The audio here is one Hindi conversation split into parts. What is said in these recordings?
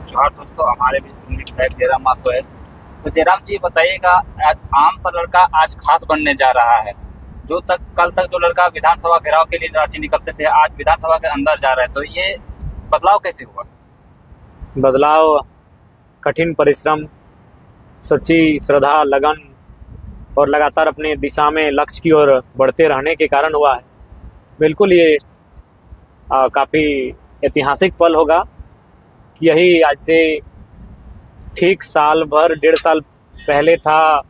जोहार दोस्तों, हमारे बीच में विधायक जयराम मातो है। तो जयराम जी बताइएगा, आज आम सा लड़का आज खास बनने जा रहा है। जो तक कल तक जो लड़का विधानसभा घेराव के लिए रांची निकलते थे, आज विधानसभा के अंदर जा रहे हैं। तो ये बदलाव कैसे हुआ? बदलाव कठिन परिश्रम, सच्ची श्रद्धा, लगन और लगातार अपने दिशा में लक्ष्य की ओर बढ़ते रहने के कारण हुआ है। बिल्कुल ये काफ़ी ऐतिहासिक पल होगा। यही आज से ठीक साल भर 1.5 साल पहले था।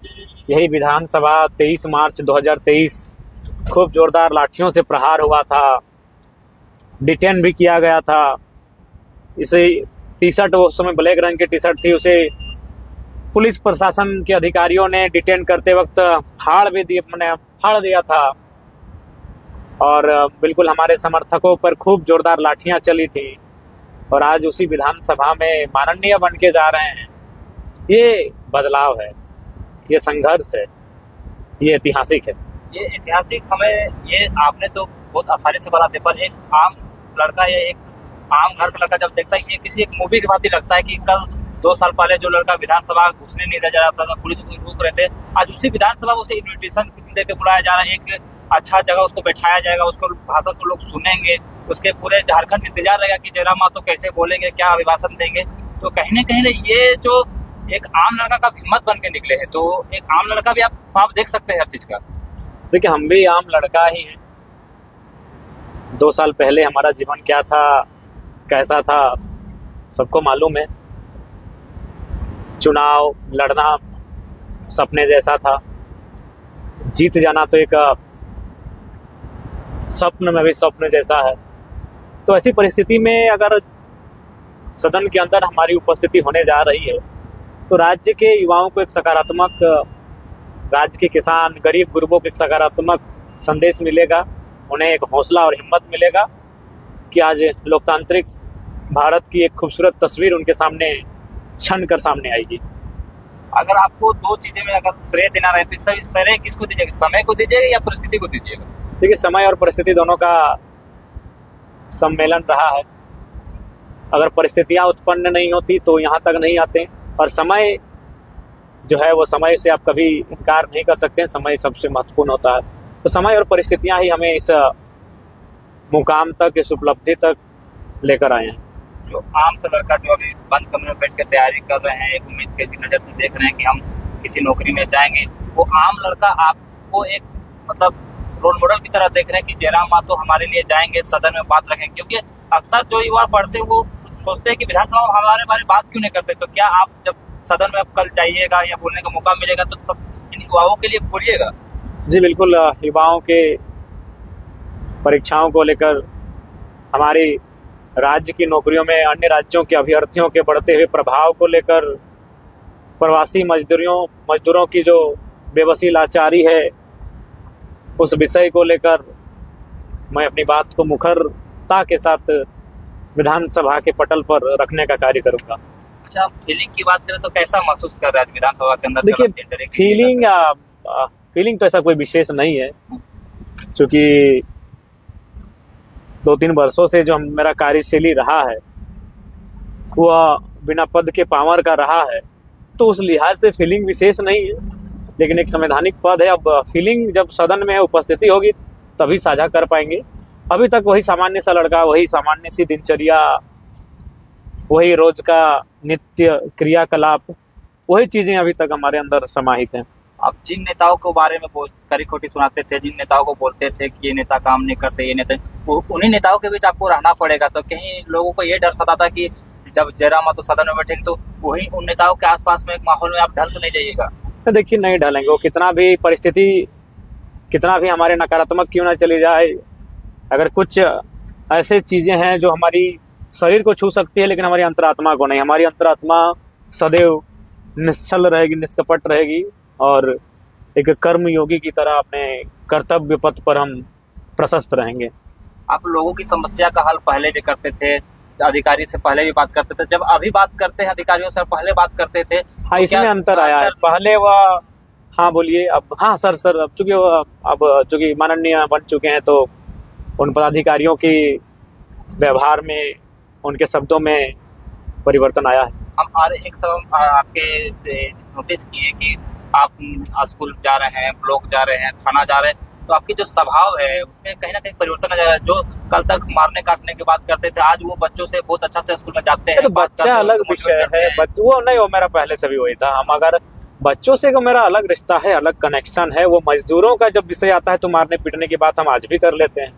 यही विधानसभा 23 मार्च 2023 खूब जोरदार लाठियों से प्रहार हुआ था, डिटेन भी किया गया था। इसे टी शर्ट, उस समय ब्लैक रंग की टी शर्ट थी, उसे पुलिस प्रशासन के अधिकारियों ने डिटेन करते वक्त फाड़ दिया था। और बिल्कुल हमारे समर्थकों पर खूब जोरदार लाठियां चली थी। और आज उसी विधानसभा में माननीय बन के जा रहे हैं। ये बदलाव है, ये संघर्ष है, ये ऐतिहासिक है। ये ऐतिहासिक हमें ये आपने तो बहुत आसानी से बताते, पर एक आम लड़का या एक आम घर का लड़का जब देखता है, ये किसी एक मूवी की बात ही लगता है कि कल 2 साल पहले जो लड़का विधानसभा घुसने नहीं दिया जा रहा था, पुलिस को रोक रहे थे, आज उसी विधानसभा में उसे इन्विटेशन देकर बुलाया जा रहा है। एक अच्छा जगह उसको बैठाया जाएगा, उसको भाषण को लोग सुनेंगे, उसके पूरे झारखंड इंतजार रहेगा कि जयराम मातो कैसे बोलेंगे, क्या अभिभाषण देंगे। तो कहीं न कहीं ये जो एक आम लड़का का हिम्मत बन के निकले हैं, तो एक आम लड़का भी आप देख सकते हैं हर चीज का। देखिए, हम भी आम लड़का ही हैं। 2 साल पहले हमारा जीवन क्या था, कैसा था, सबको मालूम है। चुनाव लड़ना सपने जैसा था, जीत जाना तो एक स्वप्न में भी स्वप्न जैसा है। तो ऐसी परिस्थिति में अगर सदन के अंदर हमारी उपस्थिति होने जा रही है, तो राज्य के युवाओं को एक सकारात्मक, राज्य के किसान गरीब गुरबों को एक सकारात्मक संदेश मिलेगा। उन्हें एक हौसला और हिम्मत मिलेगा कि आज लोकतांत्रिक भारत की एक खूबसूरत तस्वीर उनके सामने छन कर सामने आएगी। अगर आपको 2 चीजें में अगर श्रेय देना रहे तो श्रेय किसको दीजिएगा? समय को दीजिएगा या परिस्थिति को दीजिएगा? देखिए, समय और परिस्थिति दोनों का सम्मेलन रहा है। अगर परिस्थितियां उत्पन्न नहीं होती तो यहाँ तक नहीं आते, और समय जो है वो समय से आप कभी इनकार नहीं कर सकते। समय सबसे महत्वपूर्ण होता है। तो समय और परिस्थितियां ही हमें इस मुकाम तक, इस उपलब्धि तक लेकर आए हैं। जो आम सा लड़का जो अभी बंद कमरे में बैठ के तैयारी कर रहे हैं, एक उम्मीद की नजर से देख रहे हैं कि हम किसी नौकरी में जाएंगे, वो आम लड़का आपको एक मतलब रोल मॉडल की तरह देख रहे हैं कि जयराम मातो हमारे लिए जाएंगे, सदन में बात रखेंगे। क्योंकि अक्सर जो युवा पढ़ते हैं वो सोचते हैं कि विधानसभा में हमारे बारे में बात क्यों नहीं करते। तो क्या आप जब सदन में कल जाइएगा या बोलने का मौका मिलेगा तो सब इन युवाओं के लिए बोलिएगा? जी बिल्कुल। युवाओं के परीक्षाओं को लेकर, हमारी राज्य की नौकरियों में अन्य राज्यों के अभ्यर्थियों के बढ़ते हुए प्रभाव को लेकर, प्रवासी मजदूरों की जो बेबसी लाचारी है, उस विषय को लेकर मैं अपनी बात को मुखरता के साथ विधानसभा के पटल पर रखने का कार्य करूंगा। अच्छा, फीलिंग की बात करें तो कैसा महसूस कर रहे हैं विधानसभा के अंदर? देखिए, फीलिंग तो ऐसा कोई विशेष नहीं है, क्योंकि 2-3 वर्षों से जो मेरा कार्यशैली रहा है वह बिना पद के पावर का रहा है। तो उस लिहाज से फीलिंग विशेष नहीं है, लेकिन एक संवैधानिक पद है। अब फीलिंग जब सदन में उपस्थिति होगी तभी साझा कर पाएंगे। अभी तक वही सामान्य सा लड़का, वही सामान्य सी दिनचर्या, वही रोज का नित्य क्रियाकलाप, वही चीजें अभी तक हमारे अंदर समाहित हैं। आप जिन नेताओं के बारे में कड़ी खोटी सुनाते थे, जिन नेताओं को बोलते थे कि ये नेता काम नहीं करते, ये नेता, उन्हीं नेताओं के बीच आपको रहना पड़ेगा। तो कहीं लोगों को ये डर सताता कि जब जयराम मातो सदन में बैठेंगे तो वही उन नेताओं के आसपास में एक माहौल में आप ढल तो नहीं जाइएगा? तो देखिए, नहीं ढलेंगे। वो कितना भी परिस्थिति, कितना भी हमारे नकारात्मक क्यों ना चली जाए, अगर कुछ ऐसे चीजें हैं जो हमारी शरीर को छू सकती है लेकिन हमारी अंतरात्मा को नहीं, हमारी अंतरात्मा सदैव निश्चल रहेगी, निष्कपट रहेगी, और एक कर्म योगी की तरह अपने कर्तव्य पथ पर हम प्रशस्त रहेंगे। आप लोगों की समस्या का हल पहले भी करते थे, अधिकारी से पहले भी बात करते थे, जब अभी बात करते हैं अधिकारियों से पहले बात करते थे। हाँ, इसमें अंतर आया है। पहले वह, हाँ बोलिए। अब हाँ सर, अब चूंकि माननीय बन चुके हैं तो उन पदाधिकारियों की व्यवहार में, उनके शब्दों में परिवर्तन आया है। हम और एक सब आपके से नोटिस किए कि आप स्कूल जा रहे हैं, ब्लॉक जा रहे हैं, थाना जा रहे हैं, तो आपकी जो स्वभाव है उसमें कहीं ना कहीं परिवर्तन आ जा रहा है। जो कल तक मारने काटने की बात करते थे, आज वो बच्चों से बहुत अच्छा से स्कूल में जाते हैं, तो बात करते बच्चा हैं, अलग उसको विषय मोटिवेट करते है, हैं। वो नहीं, वो मेरा पहले से भी वही था। हम अगर बच्चों से को मेरा अलग रिश्ता है, अलग कनेक्शन है। वो मजदूरों का जब विषय आता है तो मारने पीटने की बात हम आज भी कर लेते हैं,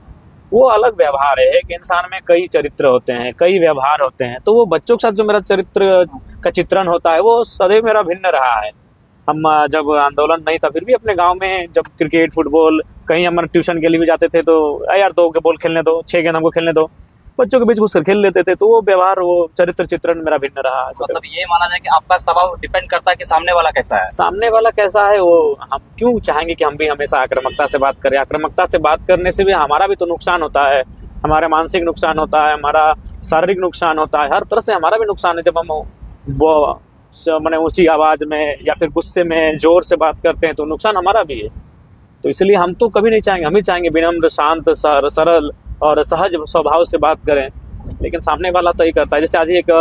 वो अलग व्यवहार है। एक इंसान में कई चरित्र होते हैं, कई व्यवहार होते हैं, तो वो बच्चों के साथ जो मेरा चरित्र का चित्रण होता है वो सदैव मेरा भिन्न रहा है। हम जब आंदोलन नहीं था फिर भी अपने गांव में जब क्रिकेट फुटबॉल कहीं हम ट्यूशन के लिए भी जाते थे तो यार 2 बॉल खेलने दो, 6 गेंद हमको खेलने दो, बच्चों के बीच घुसकर खेल लेते थे। तो वो व्यवहार, वो चरित्र चित्रण मेरा भिन्न रहा है। मतलब ये माना जाए कि आपका स्वभाव डिपेंड करता है कि सामने वाला कैसा है। सामने वाला कैसा है, वो हम क्यों चाहेंगे कि हम भी हमेशा आक्रामकता से बात करें। आक्रामकता से बात करने से भी हमारा भी तो नुकसान होता है, हमारा मानसिक नुकसान होता है, हमारा शारीरिक नुकसान होता है, हर तरह से हमारा भी नुकसान है। जब हम वो मैंने ऊंची आवाज में या फिर गुस्से में जोर से बात करते हैं तो नुकसान हमारा भी है। तो इसलिए हम तो कभी नहीं चाहेंगे, हम ही चाहेंगे विनम्र, शांत, सरल और सहज स्वभाव से बात करें। लेकिन सामने वाला तो ही करता है। जैसे आज एक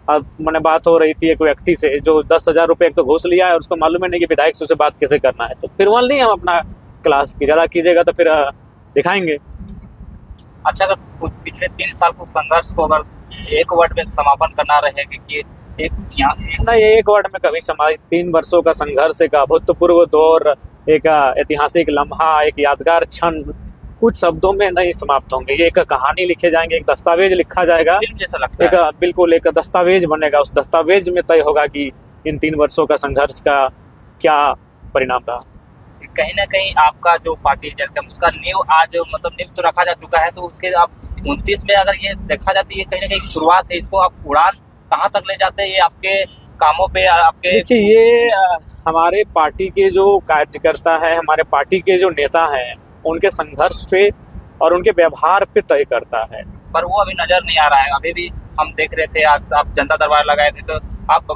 मैंने बात हो रही थी एक व्यक्ति से जो 10,000 रुपये एक तो घूस लिया है और उसको मालूम है नहीं कि विधायक से उसे बात कैसे करना है। तो फिर वहाँ नहीं हम अपना क्लास की ज़्यादा कीजिएगा तो फिर दिखाएंगे। अच्छा, अगर पिछले 3 साल को संघर्ष को अगर एक वर्ड में समापन करना रहेगा कि एक यहाँ नहीं, एक वर्ड में कभी समाज 3 वर्षों का संघर्ष, एक अभूतपूर्व दौर, एक ऐतिहासिक लम्हा, एक यादगार क्षण कुछ शब्दों में नहीं समाप्त होंगे। ये एक कहानी लिखे जाएंगे, एक दस्तावेज लिखा जाएगा, फिल्म जैसा लगता एक है। बिल्कुल एक दस्तावेज बनेगा। उस दस्तावेज में तय होगा कि इन 3 वर्षों का संघर्ष का क्या परिणाम रहा। कहीं ना कहीं आपका जो पार्टी जलकम उसका नींव आज मतलब नींव तो रखा जा चुका है, तो उसके आप 29 में अगर ये देखा जाता है ये कहीं ना कहीं शुरुआत है, इसको आप उड़ान कहाँ तक ले जाते हैं, ये आपके कामों पे आपके देखिए, ये हमारे पार्टी के जो कार्यकर्ता है, हमारे पार्टी के जो नेता हैं, उनके संघर्ष पे और उनके व्यवहार पे तय करता है। पर वो अभी नजर नहीं आ रहा है। अभी भी हम देख रहे थे, आज आप जनता दरबार लगाए थे तो आप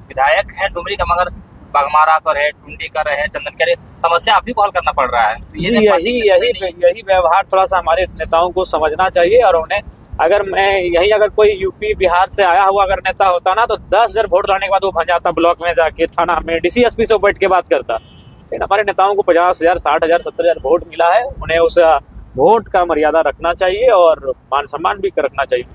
विधायक हैं डुमरी का, मगर बाघमारा का रहे, टुंडी का रहे, चंदन का रहे, समस्या आप भी को हल करना पड़ रहा है। तो जी, यही व्यवहार थोड़ा सा हमारे नेताओं को समझना चाहिए। और उन्हें अगर कोई यूपी बिहार से आया हुआ अगर नेता होता ना तो 10,000 वोट लाने के बाद वो भंग जाता ब्लॉक में जाके, थाना में डीसी एसपी से बैठ के बात करता। लेकिन हमारे नेताओं को 50,000 60,000 70,000 वोट मिला है, उन्हें उस वोट का मर्यादा रखना चाहिए और मान सम्मान भी रखना चाहिए।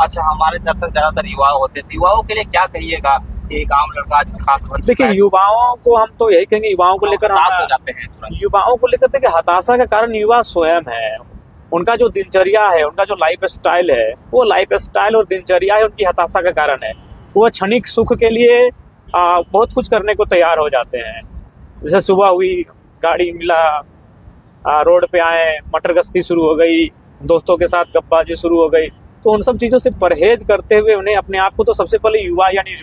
अच्छा, हमारे दर्शक ज्यादातर युवा होते हैं, युवाओं के लिए क्या कहिएगा? एक आम लड़का आज खास बन चुका देखिए, है, युवाओं को हम तो यही कहेंगे, युवाओं को लेकर हताश हो जाते हैं तुरंत। युवाओं को लेकर देखिए, हताशा का कारण युवा स्वयं है। उनका जो दिनचर्या है, उनका जो लाइफ स्टाइल है, वो लाइफ स्टाइल और दिनचर्या है उनकी हताशा का कारण है। वो क्षणिक सुख के लिए बहुत कुछ करने को तैयार हो जाते हैं। जैसे सुबह हुई, गाड़ी मिला, रोड पे आए, मटर गश्ती शुरू हो गई, दोस्तों के साथ गप्पाबाजी शुरू हो गई। तो उन सब चीज़ों से परहेज करते हुए उन्हें अपने आप को तो सबसे पहले युवा यानी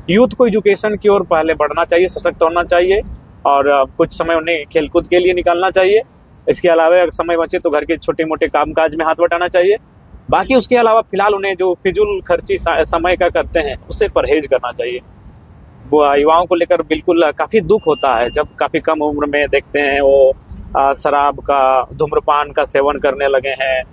यूथ को एजुकेशन की ओर पहले बढ़ना चाहिए, सशक्त होना चाहिए और कुछ समय उन्हें खेलकूद के लिए निकालना चाहिए। इसके अलावा अगर समय बचे तो घर के छोटे मोटे कामकाज में हाथ बटाना चाहिए। बाकी उसके अलावा फिलहाल उन्हें जो फिजूल खर्ची समय का करते हैं उससे परहेज करना चाहिए। वो युवाओं को लेकर बिल्कुल काफ़ी दुख होता है जब काफ़ी कम उम्र में देखते हैं वो शराब का, धूम्रपान का सेवन करने लगे हैं,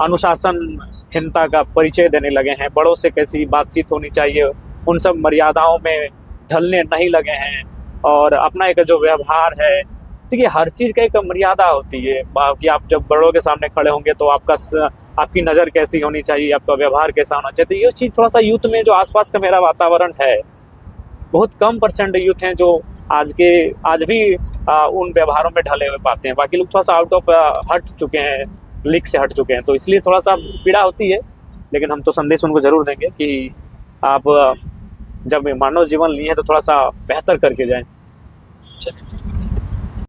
अनुशासनहीनता का परिचय देने लगे हैं, बड़ों से कैसी बातचीत होनी चाहिए उन सब मर्यादाओं में ढलने नहीं लगे हैं और अपना एक जो व्यवहार है, देखिए हर चीज़ का एक मर्यादा होती है कि आप जब बड़ों के सामने खड़े होंगे तो आपकी नज़र कैसी होनी चाहिए, आपका व्यवहार कैसा होना चाहिए। तो ये चीज़ थोड़ा सा यूथ में जो आसपास का मेरा वातावरण है, बहुत कम % यूथ हैं जो आज भी उन व्यवहारों में ढले हुए पाते हैं। बाकी लोग थोड़ा सा आउट ऑफ हट चुके हैं, लीक से हट चुके हैं, तो इसलिए थोड़ा सा पीड़ा होती है। लेकिन हम तो संदेश उनको ज़रूर देंगे कि आप जब मानव जीवन लिए हैं तो थोड़ा सा बेहतर करके जाएं। चलिए।